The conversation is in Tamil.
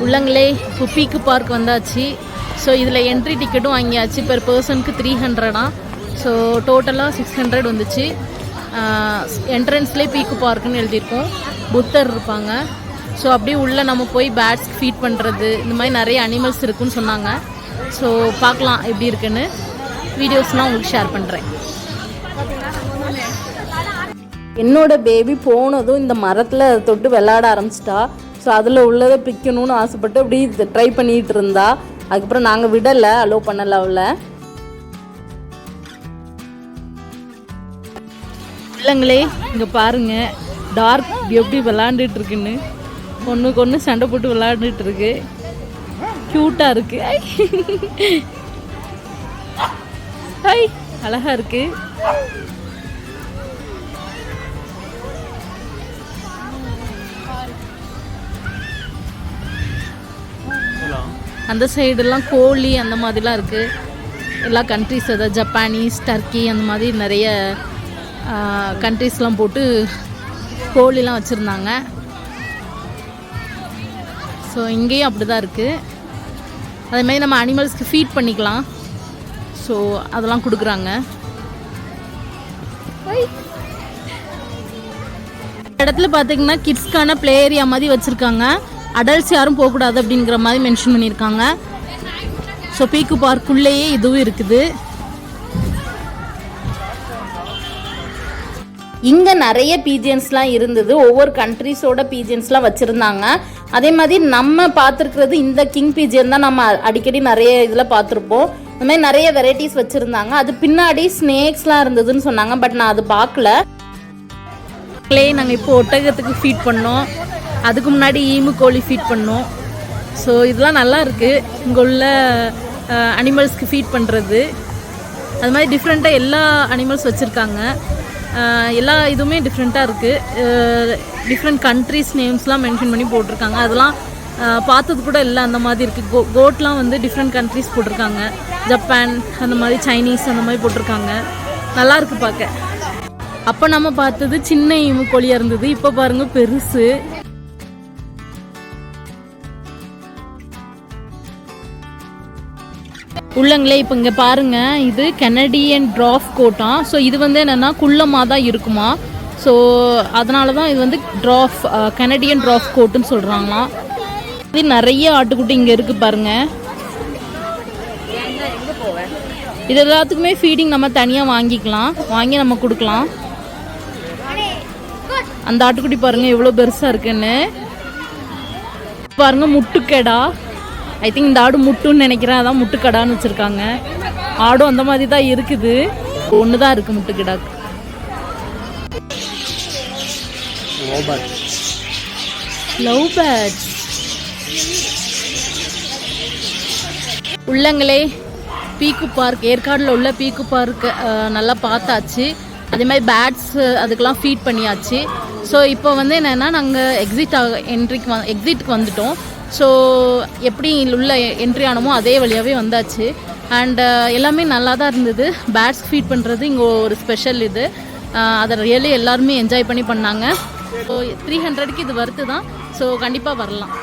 உள்ளங்களே இப்போ பீக்கு பார்க் வந்தாச்சு. ஸோ இதில் என்ட்ரி டிக்கெட்டும் வாங்கியாச்சு. பெர் பர்சனுக்கு 300 ஸோ டோட்டலாக 600 வந்துச்சு. என்ட்ரன்ஸ்லேயே பீக்கு பார்க்குன்னு எழுதியிருக்கோம். புத்தர் இருப்பாங்க. ஸோ அப்படியே உள்ளே நம்ம போய் பேட்ஸ்க்கு ஃபீட் பண்ணுறது இந்த மாதிரி நிறைய அனிமல்ஸ் இருக்குன்னு சொன்னாங்க. ஸோ பார்க்கலாம் எப்படி இருக்குன்னு. வீடியோஸ்லாம் உங்களுக்கு ஷேர் பண்ணுறேன். என்னோட பேபி போனதும் இந்த மரத்தில் தொட்டு விளையாட ஆரம்பிச்சிட்டா. ஸோ அதில் உள்ளதை பிக்கணும்னு ஆசைப்பட்டு அப்படி ட்ரை பண்ணிகிட்டு இருந்தா. அதுக்கப்புறம் நாங்கள் விடலை, அலோவ் பண்ணலை அவளை. இல்லைங்களே இங்கே பாருங்கள் டார்க் எப்படி விளாண்டுட்டு இருக்குன்னு. ஒன்றுக்கு ஒன்று சண்டை போட்டு விளாண்டுட்டு இருக்கு. க்யூட்டாக இருக்கு. ஹை அழகா இருக்கு. அந்த சைடெல்லாம் கோழி அந்த மாதிரிலாம் இருக்குது. எல்லா கண்ட்ரிஸ் அதாவது ஜப்பானீஸ், டர்க்கி அந்த மாதிரி நிறைய கண்ட்ரிஸ்லாம் போட்டு கோழிலாம் வச்சுருந்தாங்க. ஸோ இங்கேயும் அப்படி தான் இருக்குது. அதேமாதிரி நம்ம அனிமல்ஸ்க்கு ஃபீட் பண்ணிக்கலாம். ஸோ அதெல்லாம் கொடுக்குறாங்க. இடத்துல பார்த்தீங்கன்னா கிட்ஸ்க்கான ப்ளே ஏரியா மாதிரி வச்சுருக்காங்க. அடல்ட்ஸ் யாரும் போகக்கூடாது அப்படிங்கிற மாதிரி மென்ஷன் பண்ணியிருக்காங்க. ஸோ பீக்கு பார்க்குள்ளேயே இதுவும் இருக்குது. இங்கே நிறைய பீஜியன்ஸ்லாம் இருந்தது. ஒவ்வொரு கண்ட்ரிஸோட பீஜியன்ஸ்லாம் வச்சுருந்தாங்க. அதே மாதிரி நம்ம பார்த்துருக்கிறது இந்த கிங் பீஜியன் தான் நம்ம அடிக்கடி நிறைய இதில் பார்த்துருப்போம். இந்த மாதிரி நிறைய வெரைட்டிஸ் வச்சுருந்தாங்க. அது பின்னாடி ஸ்னேக்ஸ்லாம் இருந்ததுன்னு சொன்னாங்க. பட் நான் அது பார்க்கல. நாங்கள் இப்போ ஒட்டகத்துக்கு ஃபீட் பண்ணோம். அதுக்கு முன்னாடி ஈமு கோழி ஃபீட் பண்ணோம். ஸோ இதெல்லாம் நல்லா இருக்குது. இங்கே உள்ள அனிமல்ஸ்க்கு ஃபீட் பண்ணுறது அது மாதிரி டிஃப்ரெண்ட்டாக எல்லா அனிமல்ஸ் வச்சுருக்காங்க. எல்லா இதுவுமே டிஃப்ரெண்ட்டாக இருக்குது. டிஃப்ரெண்ட் கண்ட்ரிஸ் நேம்ஸ்லாம் மென்ஷன் பண்ணி போட்டிருக்காங்க. அதெல்லாம் பார்த்தது கூட இல்லை அந்த மாதிரி இருக்குது. கோட்லாம் வந்து டிஃப்ரெண்ட் கண்ட்ரிஸ் போட்டிருக்காங்க. ஜப்பான் அந்த மாதிரி, சைனீஸ் அந்த மாதிரி போட்டிருக்காங்க. நல்லா இருக்குது பார்க்க. அப்போ நம்ம பார்த்தது சின்ன ஈமு கோழியாக இருந்தது. இப்போ பாருங்கள் பெருசு. உள்ளங்களே இப்போ இங்கே பாருங்கள், இது கெனடியன் ட்ராஃப் கோட்டாம். ஸோ இது வந்து என்னென்னா குள்ளமாக தான் இருக்குமா. ஸோ அதனால தான் இது வந்து கெனடியன் ட்ராஃப் கோட்டுன்னு சொல்கிறாங்களாம். இது நிறைய ஆட்டுக்குட்டி இங்கே இருக்குது பாருங்கள். இது எல்லாத்துக்குமே ஃபீடிங் நம்ம தனியாக வாங்கி நம்ம கொடுக்கலாம். அந்த ஆட்டுக்குட்டி பாருங்கள் எவ்வளோ பெருசாக இருக்குன்னு பாருங்கள். முட்டுக்கடா, ஐ திங்க் இந்த ஆடு முட்டுன்னு நினைக்கிறேன். அதான் முட்டுக்கடான்னு வச்சுருக்காங்க. ஆடும் அந்த மாதிரி தான் இருக்குது. ஒன்று தான் இருக்குது முட்டுக்கடாக்கு. Love birds. உள்ளங்களே பீக்கு பார்க், ஏற்காடில் உள்ள பீக்கு பார்க் நல்லா பார்த்தாச்சு. அதே மாதிரி பேட்ஸ் அதுக்கெல்லாம் ஃபீட் பண்ணியாச்சு. ஸோ இப்போ வந்து என்னென்னா நாங்கள் எக்ஸிட்டுக்கு வந்துட்டோம். ஸோ எப்படி உள்ள என்ட்ரி ஆனமோ அதே வழியாகவே வந்தாச்சு. அண்ட் எல்லாமே நல்லா தான் இருந்தது. பேட்ஸ் ஃபீட் பண்ணுறது இங்கே ஒரு ஸ்பெஷல் இது. அதை ரியலி எல்லாருமே என்ஜாய் பண்ணாங்க. ஸோ 300க்கு இது வருது தான். ஸோ கண்டிப்பாக வரலாம்.